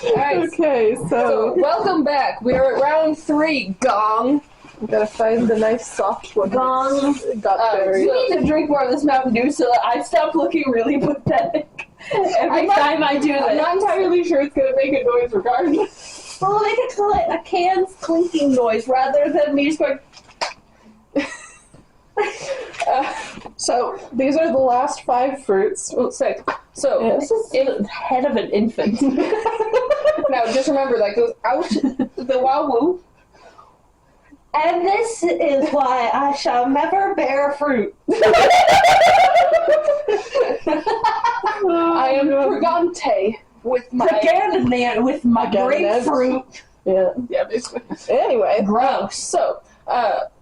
Alright. Okay, so welcome back. We are at round 3. Gong. we gotta find the nice soft one. Gong. Got buried. You need to drink more of this Mountain Dew so that I stop looking really pathetic every time I do this. I'm not entirely sure it's gonna make a noise regardless. Well, make a can's clinking noise rather than me just going. So these are the last 5 fruits. Well, 6. So This is the head of an infant. now just remember that goes out the wahoo. And this is why I shall never bear fruit. I am Pregante with my Pregnant with my Pregnant. grapefruit. Yeah, basically. Anyway, Gross. So,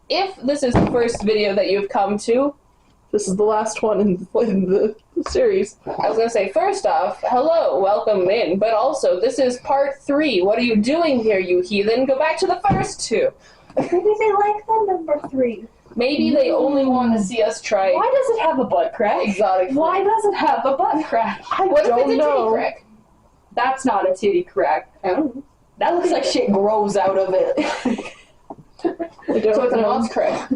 if this is the first video that you've come to, this is the last one in the series. I was gonna say, first off, hello, welcome in, but also, this is part 3. What are you doing here, you heathen? Go back to the first 2. Maybe they like the number 3. Maybe they only want to see us try Why does it have a butt crack? exotic fruit. Why does it have a butt crack? What if don't it's a know. titty crack? That's not a titty crack. I don't know. That looks like shit grows out of it. I don't So it's a know. moss crack.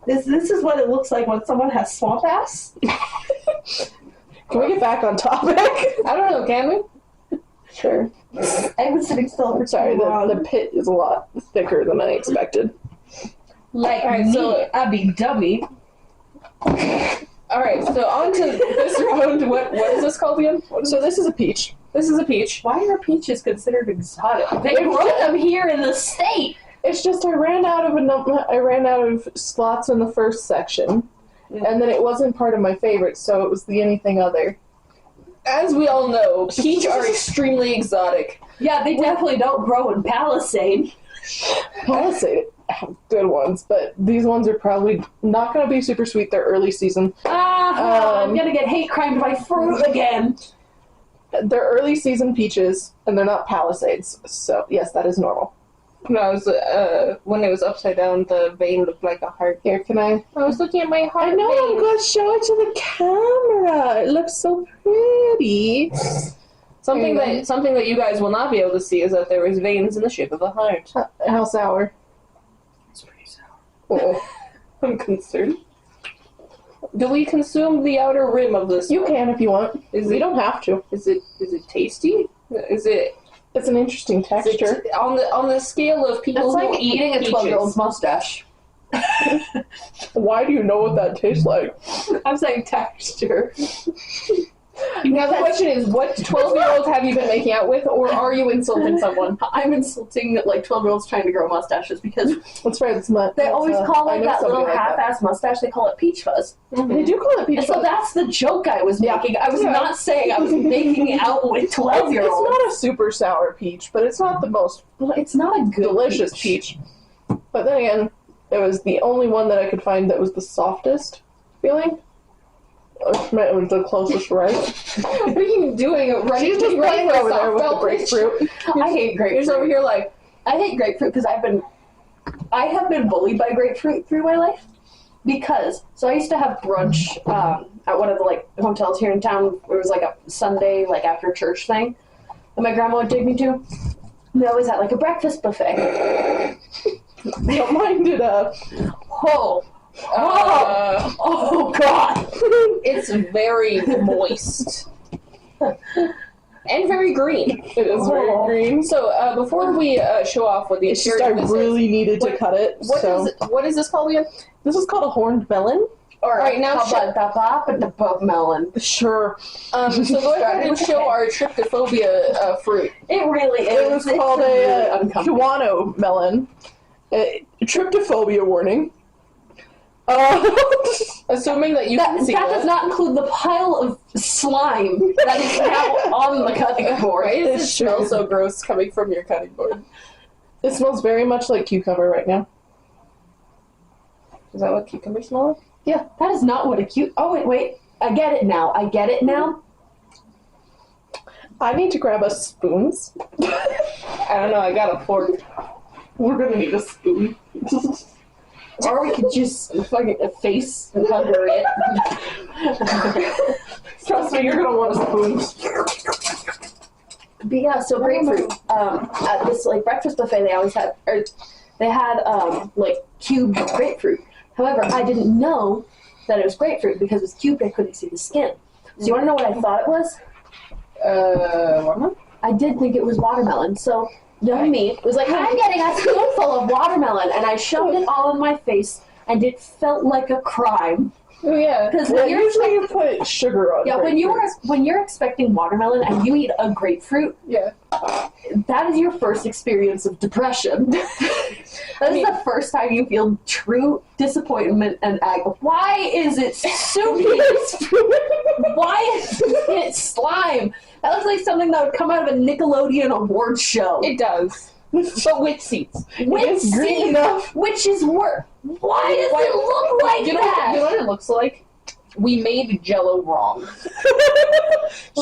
This is what it looks like when someone has swamp ass. Can we get back on topic? I don't know, can we? Sure. I've been sitting still for Sorry, too long. the pit is a lot thicker than I expected. Like Alright, me, so- I be dummy. Alright, so on to this round. What is this called again? So this is a peach. This is a peach. Why are peaches considered exotic? They grow them here in the state. It's just I ran out of slots in the first section, and then it wasn't part of my favorites, so it was the anything other. As we all know, peach are extremely exotic. Yeah, they definitely don't grow in Palisade. Palisade have good ones, but these ones are probably not going to be super sweet. They're early season. I'm gonna get hate crimed by fruit again. They're early season peaches, and they're not Palisades. So yes, that is normal. No, I was, when it was upside down, the vein looked like a heart. Here, can I? I was looking at my heart. I know. I'm vein. going to show it to the camera. It looks so pretty. Something that you guys will not be able to see is that there is veins in the shape of a heart. How sour? It's pretty sour. Oh. I'm concerned. Do we consume the outer rim of this? You can if you want. Is You it? don't have to. Is it tasty? Is it? It's an interesting texture. On the scale of people It's like who eat eating a peaches. 12-year-old's mustache. Why do you know what that tastes like? I'm saying texture. Now the question is, what 12-year-olds have you been making out with, or are you insulting someone? I'm insulting like 12-year-olds trying to grow mustaches because That's right. It's not. they always call I like know that little somebody like that. half-ass mustache. They call it peach fuzz. They do call it peach And so fuzz. that's the joke I was making. I was not saying I was making out with It's 12-year-olds. not a super sour peach, but it's not the most It's not a good delicious peach. But then again, it was the only one that I could find that was the softest feeling. It was the closest right. What are you doing? She's just playing over there with the grapefruit. I hate You're just grapefruit. over here like, I hate grapefruit because I have been bullied by grapefruit through my life. Because, so I used to have brunch at one of the like hotels here in town. It was like a Sunday, like after church thing that my grandma would take me to. And they always had like a breakfast buffet. Don't mind it. Oh God! it's very moist. And very green. It is very green. So, before we show off what the It's just interior I of this really needed to What- cut it. what is this called again? This is called a horned melon. Alright, now melon. Sure. So go ahead and show our tryptophobia fruit. It really is. It was It's called really a uncomfortable. Kiwano melon. Tryptophobia warning. Assuming that you can see That does not include the pile of slime that is now on the cutting board. Why does it It's smell true. so gross coming from your cutting board? It smells very much like cucumber right now. Is that what cucumbers smell like? Yeah, that is not what a cute. Oh wait. I get it now. I need to grab us spoons. I don't know, I got a fork. We're gonna need a spoon. Or we could just fucking face hugger it. Trust me, you're gonna want a spoon. But yeah, so grapefruit. At this like breakfast buffet, they always had, or they had like cubed grapefruit. However, I didn't know that it was grapefruit because it was cubed. I couldn't see the skin. So you want to know what I thought it was? Watermelon? I did think it was watermelon. So young me was like, I'm getting a spoonful of watermelon, and I shoved it all in my face, and it felt like a crime. Oh yeah, Because usually you put sugar on. Yeah, when you're expecting watermelon and you eat a grapefruit, yeah, that is your first experience of depression. That is the first time you feel true disappointment and agony. Why is it soupy? Why is it slime? That looks like something that would come out of a Nickelodeon award show. It does. But with seeds. With It's green seeds, enough. which is worse. Why does it look like You know what it looks like? We made Jello wrong.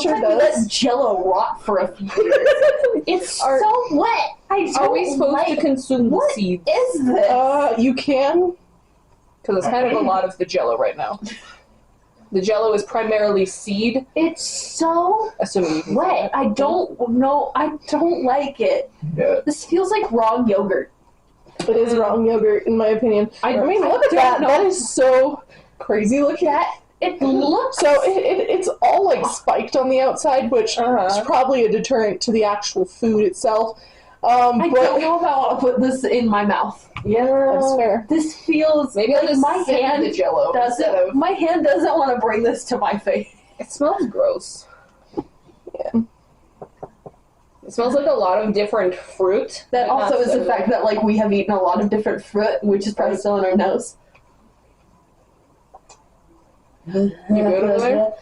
Sure Let does. Jello rot for a few years. It's so wet. Are we supposed to consume the What seeds? is this? You can. Because it's kind of a lot of the Jello right now. The Jello is primarily seed, It's so assuming you can wet. I don't know. I don't like it. Yeah. This feels like raw yogurt. It is wrong yogurt, in my opinion. I mean, look at that. That is so crazy looking. It looks So it's all like spiked on the outside, which is probably a deterrent to the actual food itself. I don't know if I want to put this in my mouth. Yeah, that's fair. This feels Maybe like I'll just my sip hand the Jello instead of... My hand doesn't want to bring this to my face. It smells gross. Yeah. It smells like a lot of different fruit. That but also not is the so- fact that like we have eaten a lot of different fruit, which is probably still in our nose. You good over there?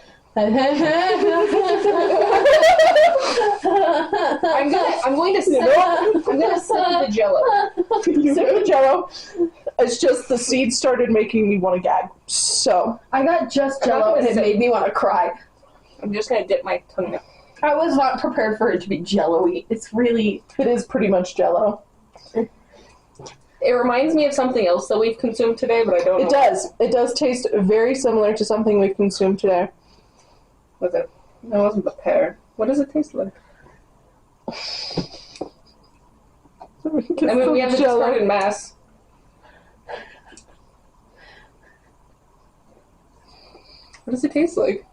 I'm going to sip the Jello. Sip the Jello. It's just the seeds started making me want to gag. So I got just I'm not Jello gonna and it say- made me want to cry. I'm just gonna dip my tongue in. I was not prepared for it to be Jello-y. It's really... it is pretty much Jello. It reminds me of something else that we've consumed today, but I don't know. It does. It does taste very similar to something we've consumed today. Was it? That wasn't the pear. What does it taste like? I mean, we have the discarded mass. What does it taste like?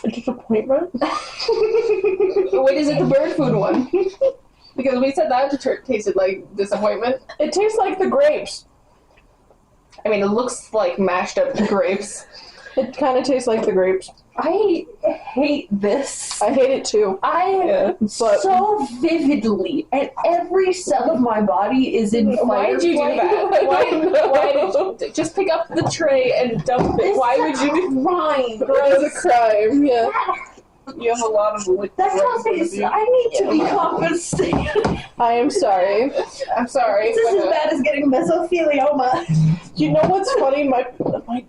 Disappointment. Oh, wait, is it the bird food one? Because we said that tasted like disappointment. It tastes like the grapes. I mean, it looks like mashed up grapes. It kind of tastes like the grapes. I hate this. I hate it too. But So vividly, and every cell of my body is in fire. Why did you do I that? Why don't know. did you just pick up the tray and dump it? Why would you? Crime. It was a crime, yeah. You have a lot of liquid. That's not I need to be compensated. I am sorry. I'm sorry. This is but, as bad as getting mesothelioma. You know what's funny? My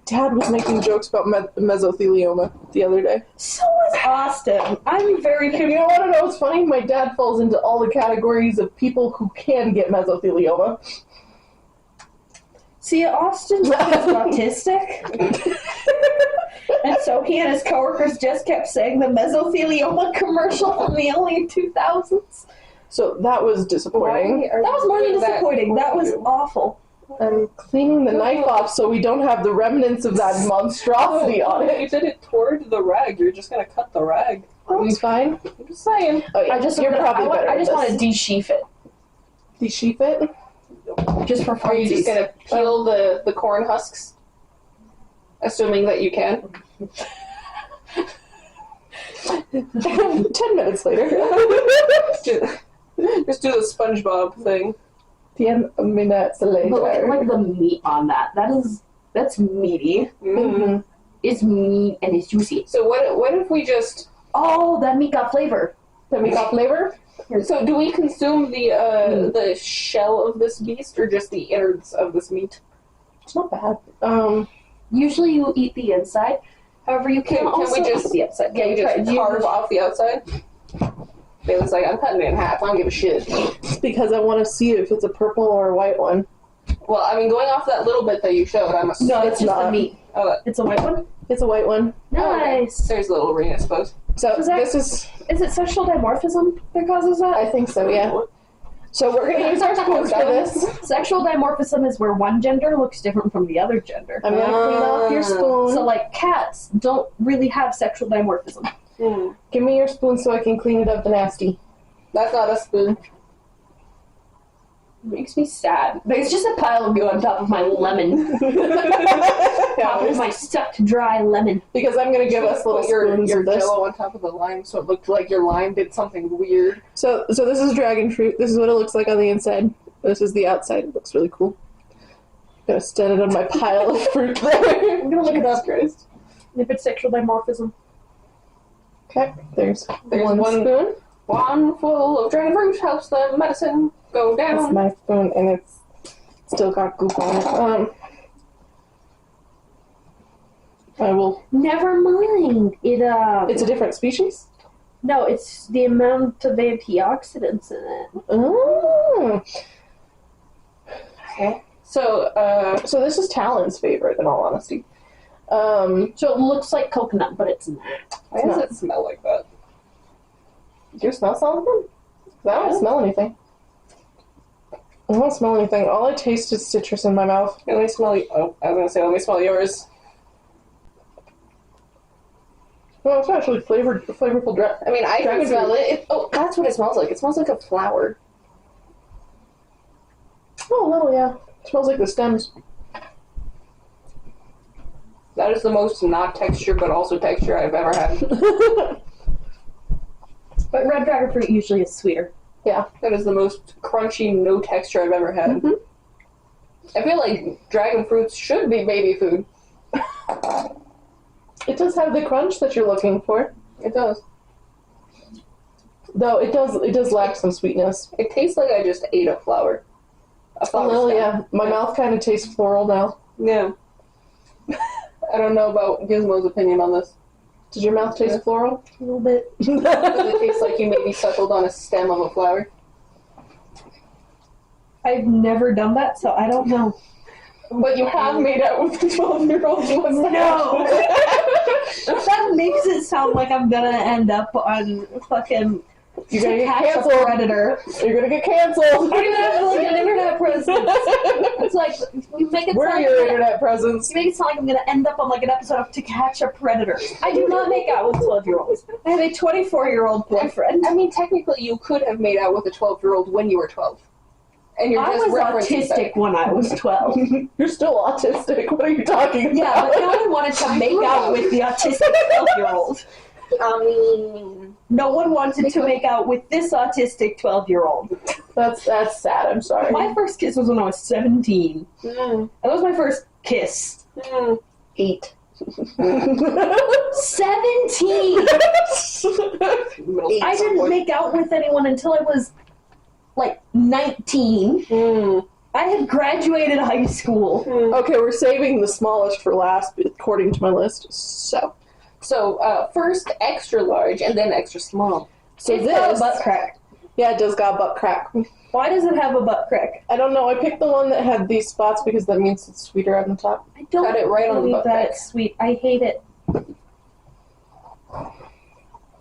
dad was making jokes about mesothelioma the other day. So is Austin. I'm very You know what? I know what's funny? My dad falls into all the categories of people who can get mesothelioma. See, Austin's autistic. And so he and his coworkers just kept saying the mesothelioma commercial from the early 2000s. So that was disappointing. That was more than disappointing. That was awful. I'm cleaning the knife off so we don't have the remnants of that monstrosity on You it. did it toward the rag. You're just gonna cut the rag. It's fine. I'm just saying. Oh, yeah. I just You're probably better. I just at want to this. de-sheath it. De-sheath it. Just for Are you just funsies. gonna peel the corn husks? Assuming that you can. 10 minutes later. Just do the SpongeBob thing. 10 minutes later. But like the meat on that's meaty. Mhm. It's meat and it's juicy. So what if we just... Oh, that meat got flavor. Then we got flavor. So do we consume the shell of this beast or just the innards of this meat? It's not bad. Usually you eat the inside. However, you can also we just eat the outside. Can we just carve off the outside? Bailey's like, I'm cutting it in half. I don't give a shit. It's because I want to see if it's a purple or a white one. Well, I mean, going off that little bit that you showed, I'm assuming... No, it's just the not. meat. Oh, It's a white one. It's a white one. Nice. there's a little ring, I suppose. So Is that- this is, Is it sexual dimorphism that causes that? I think so, yeah. So we're going to use our spoons for this. Sexual dimorphism is where one gender looks different from the other gender. I'm going to clean off your spoon. So, like, cats don't really have sexual dimorphism. Give me your spoon so I can clean it up the nasty. That's not a spoon. It makes me sad. There's just a pile of goo on top of my lemon. Top of my sucked dry lemon. Because I'm going to give us little spoons your of this. jello on top of the lime, so it looked like your lime did something weird. So this is dragon fruit. This is what it looks like on the inside. This is the outside. It looks really cool. I'm going to stand it on my pile of fruit there. I'm gonna look it up, Christ. If it's sexual dimorphism. Okay, there's one one spoon. One full of dragon fruit helps the medicine go That's down. my spoon, and it's still got goop on it. I will. Never mind. It's a different species. No, it's the amount of antioxidants in it. Oh. Okay. So, So this is Talon's favorite, in all honesty. So it looks like coconut, but it's not. why does it smell like that? Do you smell something? I don't smell anything. I don't smell anything. All I taste is citrus in my mouth. Let me smell I was gonna say, let me smell yours. Well, it's actually flavorful. I mean, I Dragon can smell it. Oh, that's what it smells like. It smells like a flower. Oh, a little, yeah. It smells like the stems. That is the most not texture, but also texture I've ever had. But red dragon fruit usually is sweeter. Yeah. That is the most crunchy, no texture I've ever had. Mhm. I feel like dragon fruits should be baby food. It does have the crunch that you're looking for. It does. Though it does lack some sweetness. It tastes like I just ate a flower. A A flower little, stem. yeah. My mouth kind of tastes floral now. Yeah. I don't know about Gizmo's opinion on this. Did your mouth taste Yeah. floral? A little bit. Does it taste like you maybe suckled on a stem of a flower? I've never done that, so I don't know. But you have made out with a 12-year-old mustache. No. That makes it sound like I'm gonna end up on fucking You're gonna get Catch a canceled. Predator. You're gonna get canceled. I don't even have to like an internet presence. It's like you make it Where are sound your like internet presence? you make it sound like I'm gonna end up on like an episode of To Catch a Predator. I do not make out with 12-year-olds. I have a 24-year-old boyfriend. I mean, technically, you could have made out with a 12-year-old when you were 12. And you're I just was referencing autistic when I was 12. You're still autistic. What are you talking about? Yeah, but no one wanted to make out with the autistic 12-year-old. I mean, No one wanted to make out with this autistic 12-year-old. That's sad. I'm sorry. My first kiss was when I was 17. mm, That was my first kiss. 8. 17! middle I didn't make out with anyone until I was, like, 19. I had graduated high school. Okay, we're saving the smallest for last, according to my list. So, first extra large and then extra small. So It's got a this, butt crack. yeah, it does got a butt crack. Why does it have a butt crack? I don't know. I picked the one that had these spots because that means it's sweeter on the top. I don't Got it right on the believe butt that crack. it's sweet. I hate it.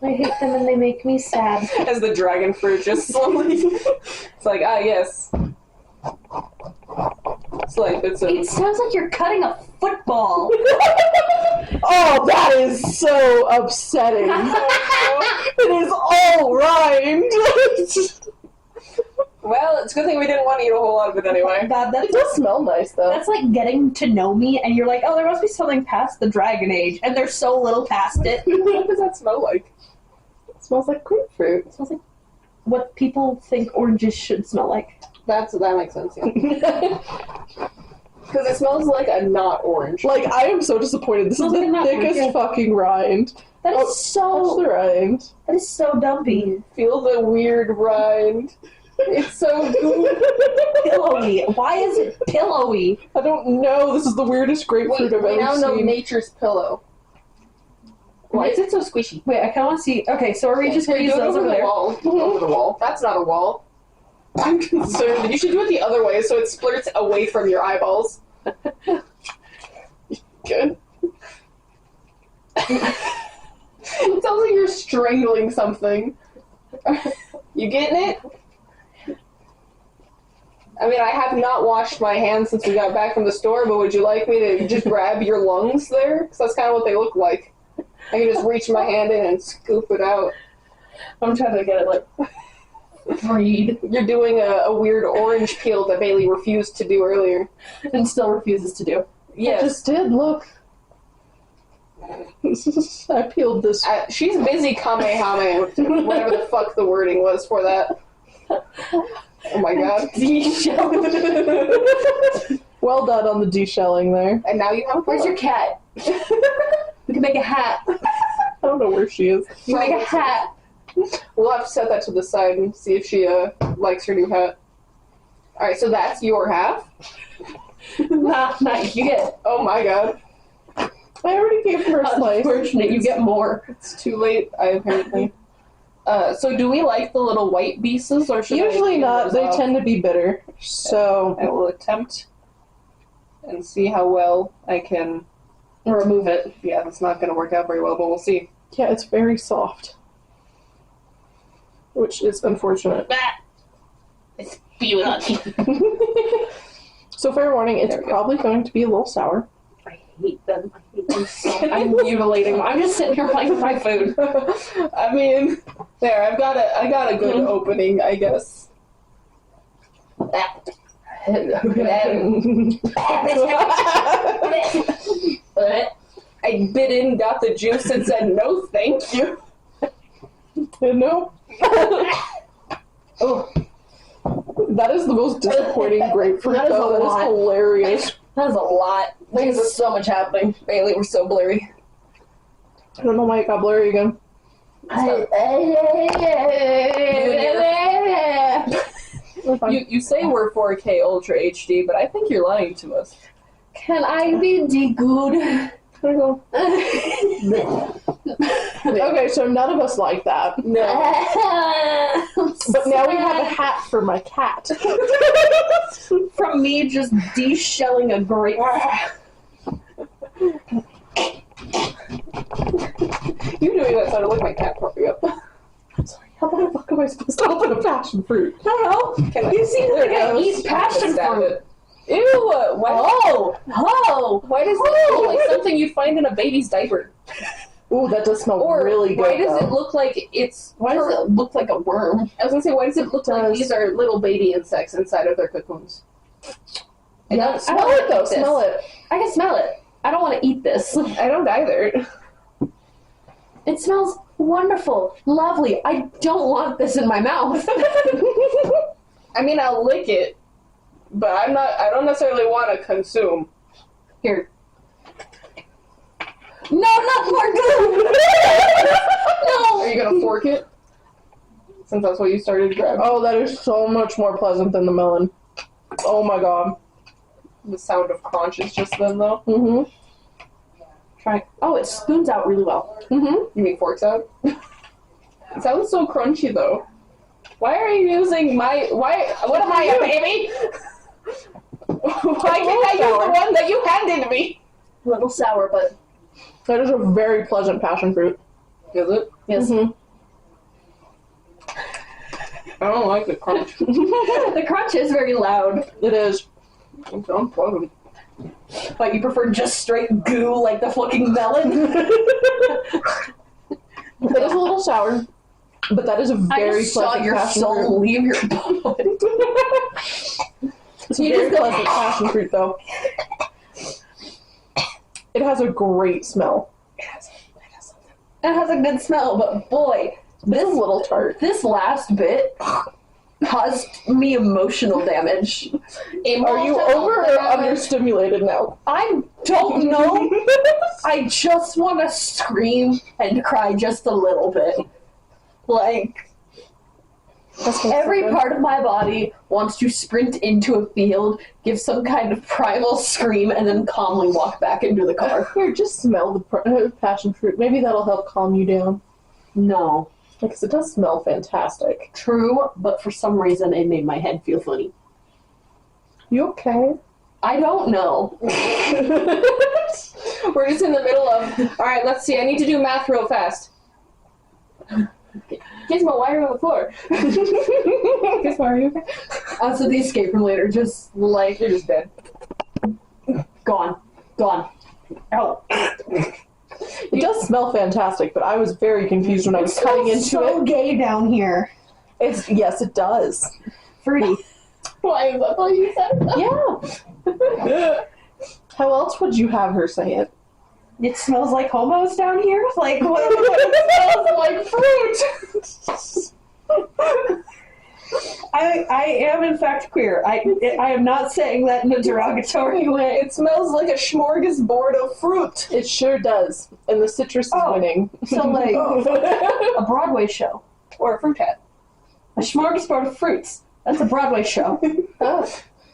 I hate them and they make me sad. As the dragon fruit just slowly. It's like, yes. It's like, it's a. It sounds like you're cutting a football. Oh, that is so upsetting. It is all rind. Well, it's a good thing we didn't want to eat a whole lot of it anyway. God, It does smell nice, though. that's like getting to know me, and you're like, oh, there must be something past the dragon age, and there's so little past it. What does that smell like? It smells like grapefruit. It smells like what people think oranges should smell like. That makes sense, yeah. Because it smells like a not orange. Like, I am so disappointed. This is Smells like a the nut, thickest yeah. fucking rind. That is Touch so the rind. that is so dumpy. Feel the weird rind. It's so good. Pillowy. Why is it pillowy? I don't know. This is the weirdest grapefruit I've We ever now know seen. nature's pillow. Why is it so squishy? Wait, I kind of want to see. Okay, so are we just gonna Here, use go those over over the there? wall. Over the wall. That's not a wall. I'm concerned. You should do it the other way so it splurts away from your eyeballs. Good. It sounds like you're strangling something. You getting it? I mean, I have not washed my hands since we got back from the store, but would you like me to just grab your lungs there? Because that's kind of what they look like. I can just reach my hand in and scoop it out. I'm trying to get it, like, freed. You're doing a weird orange peel that Bailey refused to do earlier. And still refuses to do. Yes. I just did, look. I peeled this. She's busy Kamehame, whatever the fuck the wording was for that. Oh my god. Well done on the de-shelling there. And now you have a Where's your cat? We can make a hat. I don't know where she is. You make a hat. We'll have to set that to the side and see if she likes her new hat. Alright, so that's your half? Nah, you get. Oh my god. I already gave her a slice. Unfortunate, you get more. It's too late, apparently. So do we like the little white pieces, or should Usually I not. They tend to be bitter. So I will attempt and see how well I can Remove it. Yeah, that's not going to work out very well, but we'll see. yeah, it's very soft, which is unfortunate. It's beautiful. So fair warning, it's There we go. probably going to be a little sour. I hate them. I hate them so I'm mutilating them. I'm just sitting here playing with my food. I mean, there, I got a good opening, I guess. I bit in, got the juice, and said no thank you. No. Oh, That is the most disappointing grapefruit, That is though. a That lot. is hilarious. That is a lot. There's so much happening. Bailey, we're so blurry. I don't know why it got blurry again. You say we're 4K Ultra HD, but I think you're lying to us. Can I be the good? There we go. Okay, so none of us like that. No. But now we have a hat for my cat. From me just de-shelling a grape. You doing that sounded like my cat propping up. Sorry, how the fuck am I supposed to open a passion fruit? I don't know. Can I- You seem like There I it eat goes. passion Stab fruit. it. Ew! Why, why does it look like something you'd find in a baby's diaper? Ooh, that does smell Or really good. why does though. it look like it's... Why does it look like a worm? I was gonna say, why does it look like does. these are little baby insects inside of their cocoons? I don't Smell don't it like though, this. smell it. I can smell it. I don't want to eat this. I don't either. It smells wonderful, lovely. I don't want this in my mouth. I mean, I'll lick it, but I don't necessarily want to consume. Here. No, not more glue! No! Are you gonna fork it? Since that's what you started to grab. Oh, that is so much more pleasant than the melon. Oh my god. The sound of crunch is just then, though. Mm-hmm. Try. Oh, it spoons out really well. Mm-hmm. You mean forks out? It sounds so crunchy, though. Why are you using my... What am I, a baby? Why can't I use the one that you handed me? A little sour, but That is a very pleasant passion fruit. Is it? yes. Mm-hmm. I don't like the crunch. The crunch is very loud. It is. It's unpleasant. But you prefer just straight goo like the fucking melon? It is a little sour, but that is a I very just saw pleasant your passion soul fruit. leave your body. It's a very pleasant passion fruit, though. It has a great smell. It has a good smell, but boy, It's a little tart. this last bit caused me emotional damage. Are you over or understimulated now? I don't know. I just want to scream and cry just a little bit. Like, every part of my body wants to sprint into a field, give some kind of primal scream, and then calmly walk back into the car. Here, just smell the passion fruit. Maybe that'll help calm you down. No. Because it does smell fantastic. True, but for some reason it made my head feel funny. You okay? I don't know. We're just in the middle of... Alright, let's see. I need to do math real fast. Gizmo, why are you on the floor? Gizmo, are you okay? So the escape room later, just like You're just dead. gone. Ow. It does smell fantastic, but I was very confused when I was cutting into so it. gay down here. Yes, it does. Fruity. Why is that what you said? Yeah. How else would you have her say it? It smells like homos down here? Like, what? It smells like fruit! I am in fact queer. I am not saying that in a derogatory way. It smells like a smorgasbord of fruit. It sure does. And the citrus is winning. So, like, a Broadway show. Or a fruit hat. A smorgasbord of fruits. That's a Broadway show.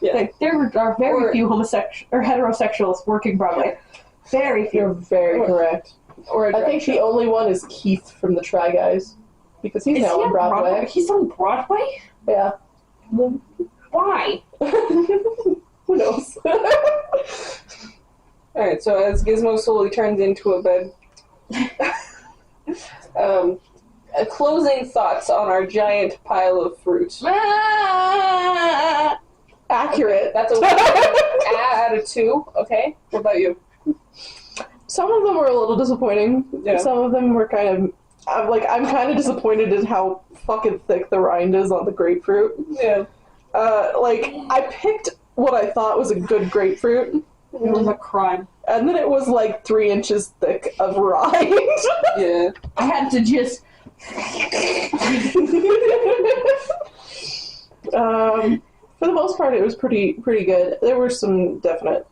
Yeah. Like, there are very few heterosexuals working Broadway. Very few. You're very correct. Or I think the only one is Keith from the Try Guys. Because he's now on Broadway. He's on Broadway? Yeah. Why? Who knows? Alright, so as Gizmo slowly turns into a bed, closing thoughts on our giant pile of fruit. Accurate. That's a 1 out of 2, okay? What about you? Some of them were a little disappointing. Yeah. Some of them were kind of... I'm kind of disappointed in how fucking thick the rind is on the grapefruit. Yeah. I picked what I thought was a good grapefruit. It was a crime. And then it was like 3 inches thick of rind. Yeah. I had to just... For the most part, it was pretty good. There were some definite,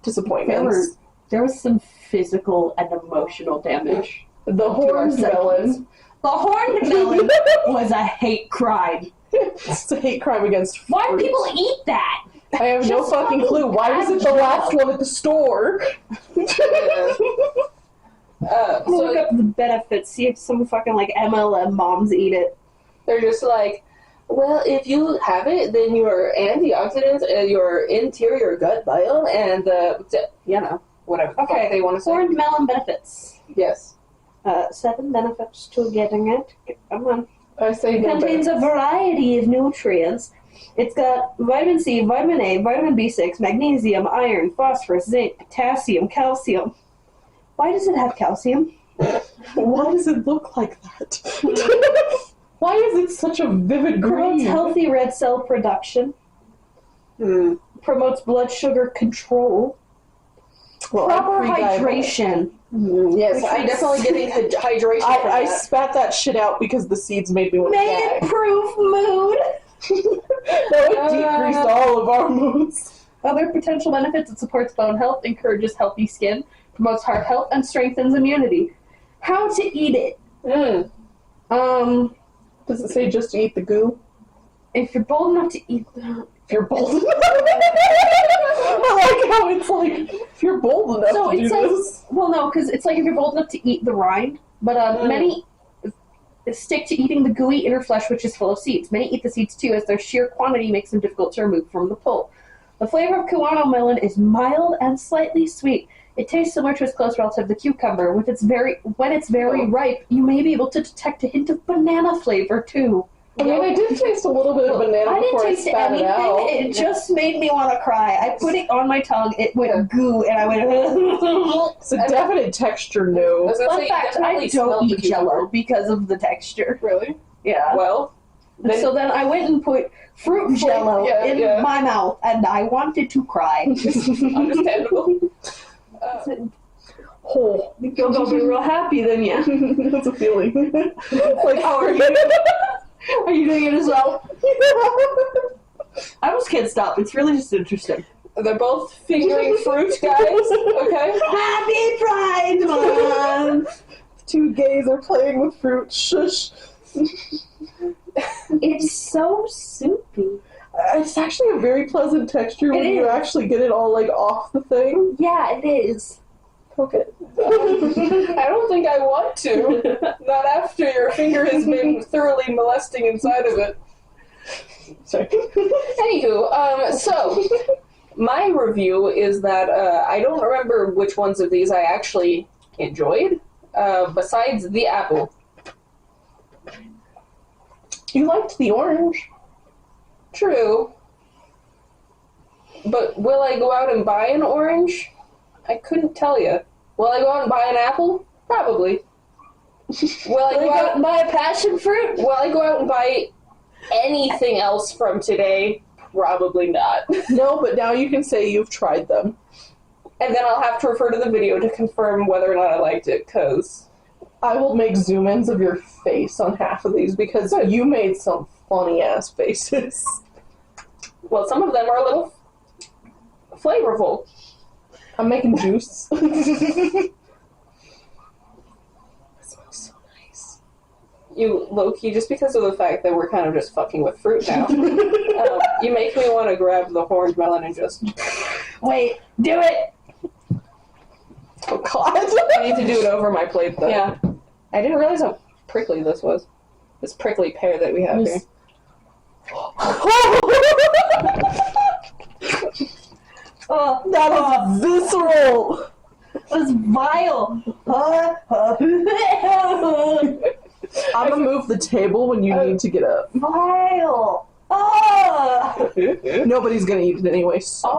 disappointments. There was some physical and emotional damage. The horned melon. The horned melon was a hate crime. It's a hate crime against fruit. Why do people eat that? I have no fucking clue. Why was it the last one at the store? Look up the benefits. See if some fucking MLM moms eat it. They're just like, well, if you have it, then your antioxidants and your interior gut biome and whatever the fuck they want to say. Horned melon benefits. Yes. 7 benefits to getting it. Come on. I say It contains a variety of nutrients. It's got vitamin C, vitamin A, vitamin B6, magnesium, iron, phosphorus, zinc, potassium, calcium. Why does it have calcium? Why does it look like that? Why is it such a vivid Promotes green? healthy red cell production. Promotes blood sugar control. Well, Proper I'm pre-diabetic. hydration. Yes, I'm definitely getting hydration from I that. spat that shit out because the seeds made me want to May gag. improve mood. That would decrease all of our moods. Other potential benefits: it supports bone health, encourages healthy skin, promotes heart health, and strengthens immunity. How to eat it? Does it say just to eat the goo? If you're bold enough to eat the... If you're bold enough. I like how it's like, if you're bold enough So to do it says, this. well, no, because it's like if you're bold enough to eat the rind, but many stick to eating the gooey inner flesh, which is full of seeds. Many eat the seeds too, as their sheer quantity makes them difficult to remove from the pulp. The flavor of Kuano melon is mild and slightly sweet. It tastes similar to its close relative, the cucumber. When it's very ripe, you may be able to detect a hint of banana flavor too. I mean, I did taste a little bit of banana I didn't before taste I spat anything. it out. It just made me want to cry. I put it on my tongue. It went goo, and I went. It's a definite texture no. Fun fact: I don't eat Jello because of the texture. Really? Yeah. Well, So then I went and put fruit Jello in my mouth, and I wanted to cry. understandable. Oh, You're gonna be real happy then, yeah. that's a feeling. Like, How are you? Are you doing it as well? I just can't stop. It's really just interesting. They're both fingering fruit, guys. Okay. Happy Pride Month! Two gays are playing with fruit. Shush. It's so soupy. It's actually a very pleasant texture when you actually get it all like off the thing. Yeah, it is. Okay. I don't think I want to. Not after your finger has been thoroughly molesting inside of it. Sorry. Anywho, so my review is that I don't remember which ones of these I actually enjoyed, besides the apple. You liked the orange. True. But will I go out and buy an orange? I couldn't tell you. Will I go out and buy an apple? Probably. Will I go out and buy a passion fruit? Will I go out and buy anything else from today? Probably not. No, but now you can say you've tried them. And then I'll have to refer to the video to confirm whether or not I liked it, because... I will make zoom-ins of your face on half of these, because you made some funny-ass faces. Well, some of them are a little flavorful. I'm making juice. It smells so nice. You, low-key, just because of the fact that we're kind of just fucking with fruit now, you make me want to grab the horned melon and just... Wait, do it! Oh, God. I need to do it over my plate, though. Yeah. I didn't realize how prickly this was. This prickly pear that we have here. Oh, that is visceral! That's vile! I'm gonna move the table when you need to get up. Vile! Nobody's gonna eat it anyway. So.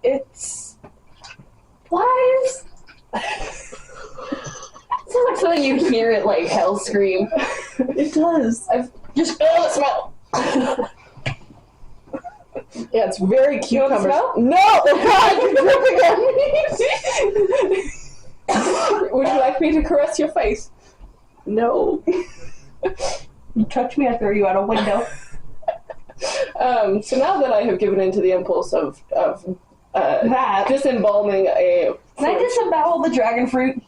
It's... Why is... It sounds like something you'd hear at, like, Hell Scream. It does. I've just... smell! Yeah, it's very cute. You want to smell? No! God, you're dripping on me! Would you like me to caress your face? No. You touch me, I throw you out a window. So now that I have given in to the impulse of disembalming a Can I disembowel the dragon fruit?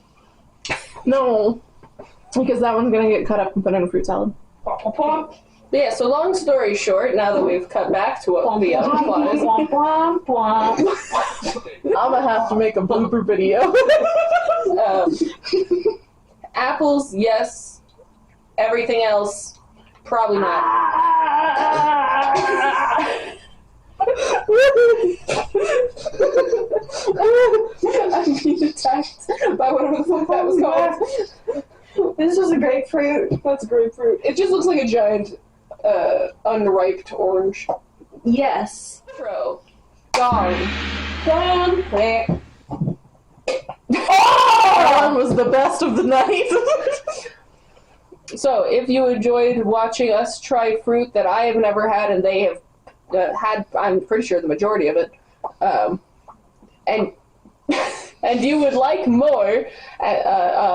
No. Because that one's gonna get cut up and put in a fruit salad. Yeah, so long story short, now that we've cut back to what the plot is, I'm gonna have to make a blooper video. Apples, yes. Everything else, probably not. I'm being attacked by whatever the fuck that was called. This is a grapefruit. That's grapefruit. It just looks like a giant, unripe orange. Yes. Bro. Gone. Gone. That one was the best of the night. So, if you enjoyed watching us try fruit that I have never had and they have had, I'm pretty sure the majority of it, and you would like more,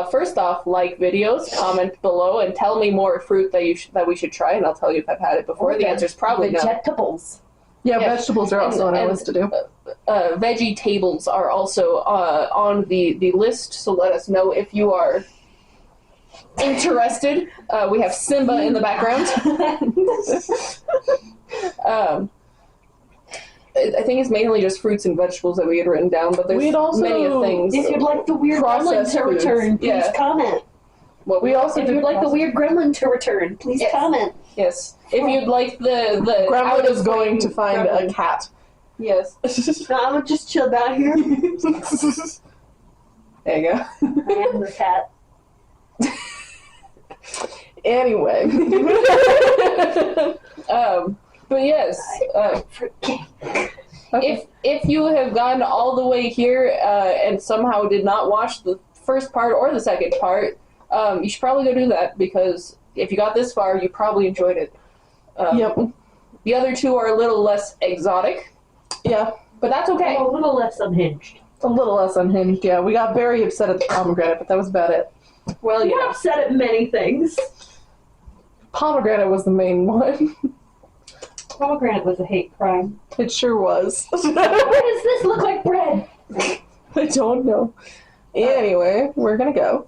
first off, like videos, comment below, and tell me more fruit that we should try, and I'll tell you if I've had it before. The answer's probably no. Vegetables. Yeah, vegetables are also on our list to do. Veggie tables are also on the list, so let us know if you are interested. We have Simba in the background. I think it's mainly just fruits and vegetables that we had written down, but there's many things. If you'd like the weird gremlin to return, please comment. Well, if you'd like the weird gremlin to return, please comment. Yes. If you'd like the gremlin is going to find a cat. Yes. No, I'm gonna just chill down here. There you go. I am the cat. Anyway. But yes, if you have gotten all the way here and somehow did not watch the first part or the second part, you should probably go do that, because if you got this far, you probably enjoyed it. Yep. The other two are a little less exotic. Yeah. But that's okay. A little less unhinged. A little less unhinged, yeah. We got very upset at the pomegranate, but that was about it. Well, We're upset at many things. Pomegranate was the main one. Pomegranate was a hate crime. It sure was. Why does this look like bread? I don't know. Anyway, we're gonna go.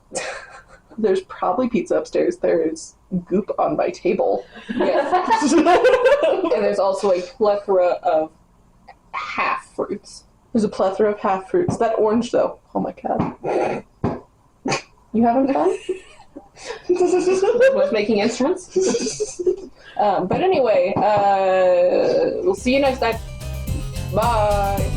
There's probably pizza upstairs. There's goop on my table. Yes. And there's also a plethora of half fruits. There's a plethora of half fruits. That orange, though. Oh my god. You having fun? Was making instruments. But anyway, we'll see you next time. Bye.